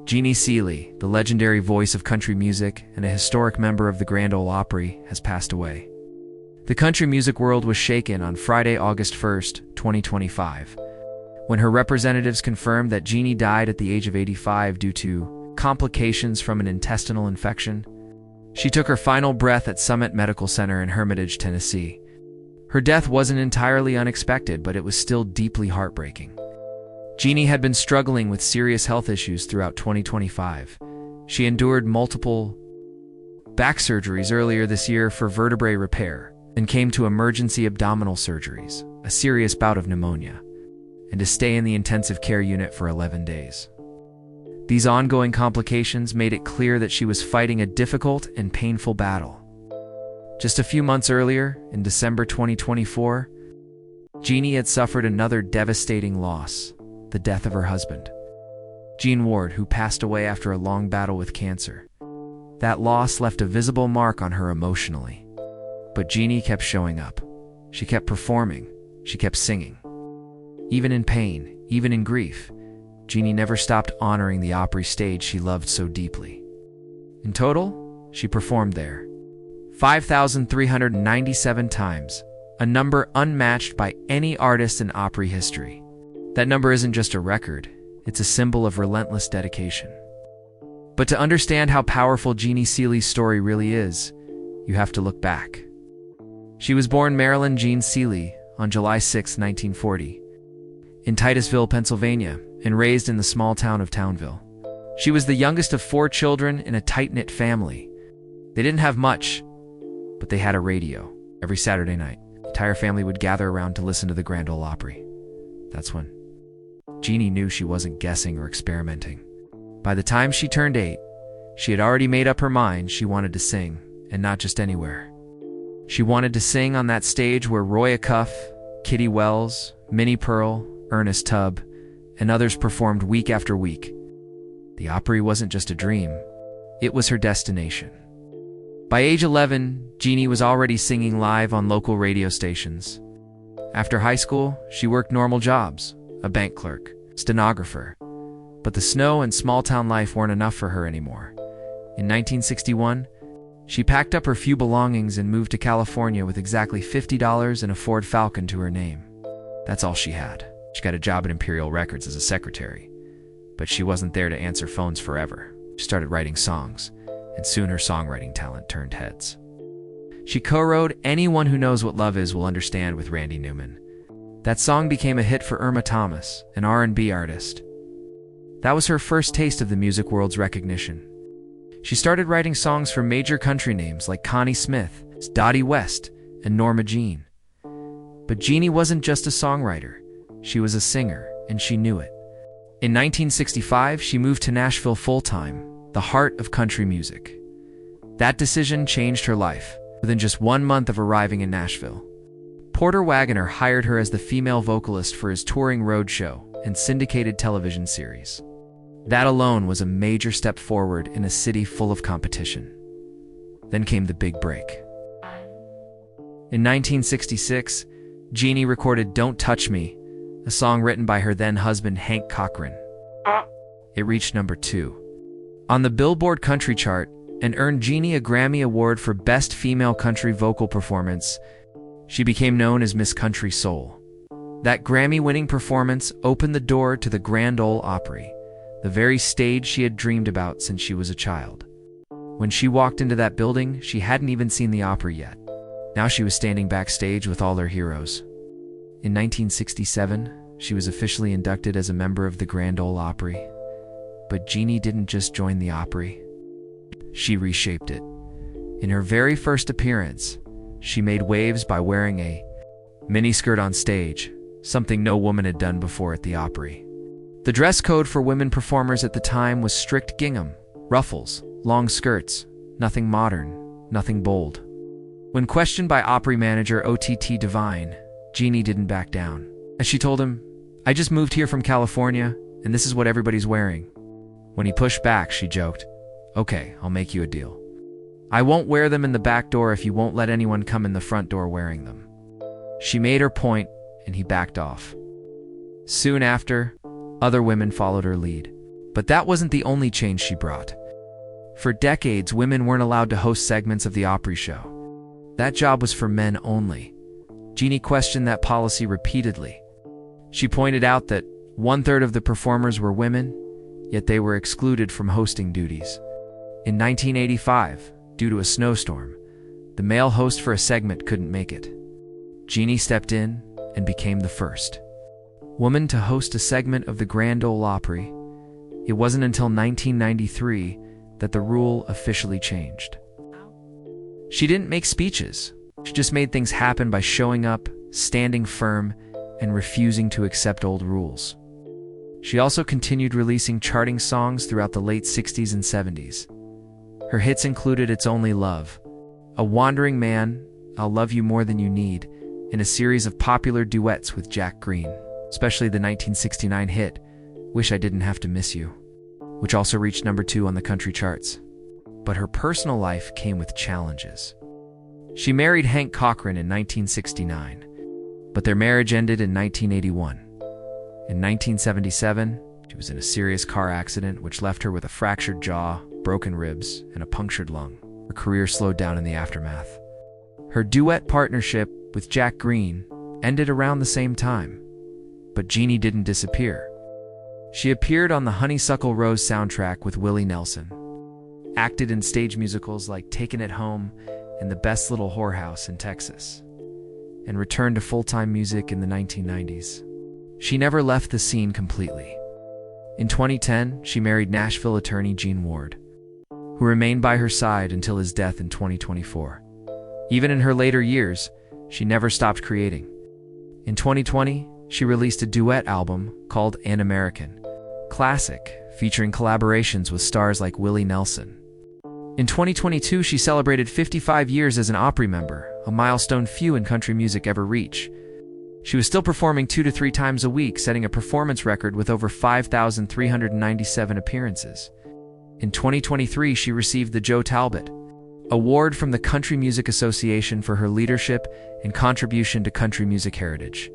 Jeannie Seely, the legendary voice of country music and a historic member of the Grand Ole Opry, has passed away. The country music world was shaken on Friday, August 1st, 2025, when her representatives confirmed that Jeannie died at the age of 85 due to complications from an intestinal infection. She took her final breath at Summit Medical Center in Hermitage, Tennessee. Her death wasn't entirely unexpected, but it was still deeply heartbreaking. Jeannie had been struggling with serious health issues throughout 2025. She endured multiple back surgeries earlier this year for vertebrae repair, and came to emergency abdominal surgeries, a serious bout of pneumonia, and to stay in the intensive care unit for 11 days. These ongoing complications made it clear that she was fighting a difficult and painful battle. Just a few months earlier, in December 2024, Jeannie had suffered another devastating loss, the death of her husband, Gene Ward, who passed away after a long battle with cancer. That loss left a visible mark on her emotionally. But Jeannie kept showing up. She kept performing. She kept singing. Even in pain, even in grief, Jeannie never stopped honoring the Opry stage she loved so deeply. In total, she performed there 5,397 times, a number unmatched by any artist in Opry history. That number isn't just a record, it's a symbol of relentless dedication. But to understand how powerful Jeannie Seely's story really is, you have to look back. She was born Marilyn Jean Seely on July 6, 1940, in Titusville, Pennsylvania, and raised in the small town of Townville. She was the youngest of 4 children in a tight-knit family. They didn't have much, but they had a radio. Every Saturday night, the entire family would gather around to listen to the Grand Ole Opry. That's when Jeannie knew she wasn't guessing or experimenting. By the time she turned 8, she had already made up her mind she wanted to sing, and not just anywhere. She wanted to sing on that stage where Roy Acuff, Kitty Wells, Minnie Pearl, Ernest Tubb, and others performed week after week. The Opry wasn't just a dream, it was her destination. By age 11, Jeannie was already singing live on local radio stations. After high school, she worked normal jobs, a bank clerk, stenographer. But the snow and small-town life weren't enough for her anymore. In 1961, she packed up her few belongings and moved to California with exactly $50 and a Ford Falcon to her name. That's all she had. She got a job at Imperial Records as a secretary. But she wasn't there to answer phones forever. She started writing songs, and soon her songwriting talent turned heads. She co-wrote Anyone Who Knows What Love Is Will Understand with Randy Newman. That song became a hit for Irma Thomas, an R&B artist. That was her first taste of the music world's recognition. She started writing songs for major country names like Connie Smith, Dottie West, and Norma Jean. But Jeannie wasn't just a songwriter. She was a singer, and she knew it. In 1965, she moved to Nashville full-time, the heart of country music. That decision changed her life. Within just 1 month of arriving in Nashville, Porter Wagoner hired her as the female vocalist for his touring roadshow and syndicated television series. That alone was a major step forward in a city full of competition. Then came the big break. In 1966, Jeannie recorded Don't Touch Me, a song written by her then-husband Hank Cochran. It reached number 2 on the Billboard Country chart and earned Jeannie a Grammy Award for Best Female Country Vocal Performance. She became known as Miss Country Soul. That Grammy-winning performance opened the door to the Grand Ole Opry, the very stage she had dreamed about since she was a child. When she walked into that building, she hadn't even seen the Opry yet. Now she was standing backstage with all her heroes. In 1967, she was officially inducted as a member of the Grand Ole Opry. But Jeannie didn't just join the Opry. She reshaped it. In her very first appearance, she made waves by wearing a miniskirt on stage, something no woman had done before at the Opry. The dress code for women performers at the time was strict gingham, ruffles, long skirts, nothing modern, nothing bold. When questioned by Opry manager OTT Divine, Jeannie didn't back down. As she told him, "I just moved here from California, and this is what everybody's wearing." When he pushed back, she joked, "Okay, I'll make you a deal. I won't wear them in the back door if you won't let anyone come in the front door wearing them." She made her point, and he backed off. Soon after, other women followed her lead. But that wasn't the only change she brought. For decades, women weren't allowed to host segments of the Opry show. That job was for men only. Jeannie questioned that policy repeatedly. She pointed out that 1/3 of the performers were women, yet they were excluded from hosting duties. In 1985, due to a snowstorm, the male host for a segment couldn't make it. Jeannie stepped in and became the first woman to host a segment of the Grand Ole Opry. It wasn't until 1993 that the rule officially changed. She didn't make speeches. She just made things happen by showing up, standing firm, and refusing to accept old rules. She also continued releasing charting songs throughout the late 60s and 70s. Her hits included It's Only Love, A Wandering Man, I'll Love You More Than You Need, and a series of popular duets with Jack Green, especially the 1969 hit, Wish I Didn't Have to Miss You, which also reached number 2 on the country charts. But her personal life came with challenges. She married Hank Cochran in 1969, but their marriage ended in 1981. In 1977, she was in a serious car accident which left her with a fractured jaw, broken ribs, and a punctured lung. Her career slowed down in the aftermath. Her duet partnership with Jack Green ended around the same time, but Jeannie didn't disappear. She appeared on the Honeysuckle Rose soundtrack with Willie Nelson, acted in stage musicals like Takin' It Home and The Best Little Whorehouse in Texas, and returned to full-time music in the 1990s. She never left the scene completely. In 2010, she married Nashville attorney Gene Ward, who remained by her side until his death in 2024. Even in her later years, she never stopped creating. In 2020, she released a duet album called An American Classic, featuring collaborations with stars like Willie Nelson. In 2022, she celebrated 55 years as an Opry member, a milestone few in country music ever reach. She was still performing 2 to 3 times a week, setting a performance record with over 5,397 appearances. In 2023, she received the Joe Talbot Award from the Country Music Association for her leadership and contribution to country music heritage.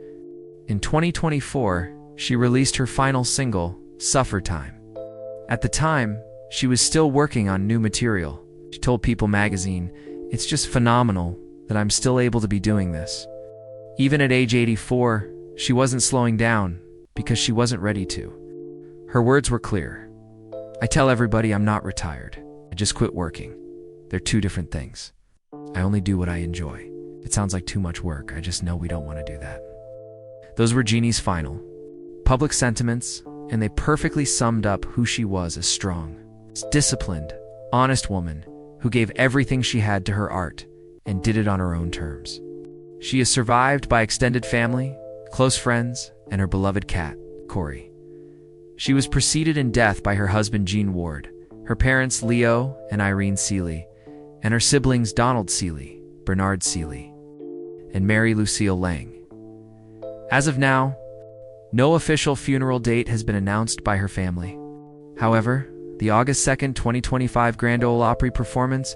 In 2024, she released her final single, Suffer Time. At the time, she was still working on new material. She told People magazine, "It's just phenomenal that I'm still able to be doing this." Even at age 84, she wasn't slowing down because she wasn't ready to. Her words were clear. "I tell everybody I'm not retired. I just quit working. They're two different things. I only do what I enjoy. If it sounds like too much work, I just know we don't want to do that." Those were Jeannie's final public sentiments, and they perfectly summed up who she was: a strong, disciplined, honest woman who gave everything she had to her art and did it on her own terms. She is survived by extended family, close friends, and her beloved cat, Corey. She was preceded in death by her husband Gene Ward, her parents Leo and Irene Seely, and her siblings Donald Seely, Bernard Seely, and Mary Lucille Lang. As of now, no official funeral date has been announced by her family. However, the August 2nd, 2025 Grand Ole Opry performance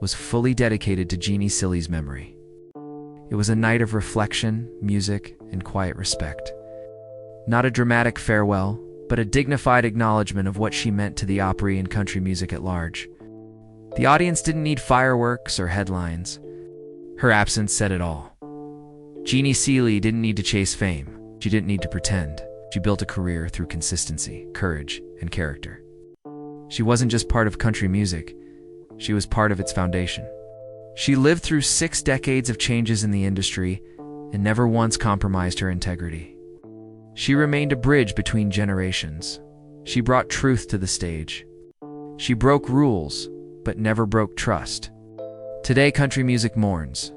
was fully dedicated to Jeannie Seely's memory. It was a night of reflection, music, and quiet respect. Not a dramatic farewell, but a dignified acknowledgement of what she meant to the Opry and country music at large. The audience didn't need fireworks or headlines. Her absence said it all. Jeannie Seely didn't need to chase fame. She didn't need to pretend. She built a career through consistency, courage, and character. She wasn't just part of country music. She was part of its foundation. She lived through 6 decades of changes in the industry and never once compromised her integrity. She remained a bridge between generations. She brought truth to the stage. She broke rules, but never broke trust. Today, country music mourns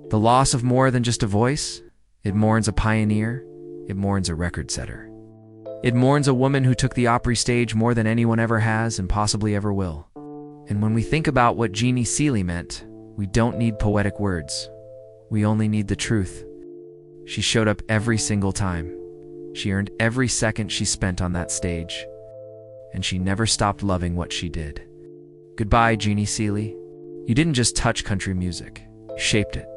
the loss of more than just a voice. It mourns a pioneer. It mourns a record setter. It mourns a woman who took the Opry stage more than anyone ever has and possibly ever will. And when we think about what Jeannie Seely meant, we don't need poetic words. We only need the truth. She showed up every single time. She earned every second she spent on that stage. And she never stopped loving what she did. Goodbye, Jeannie Seely. You didn't just touch country music. You shaped it.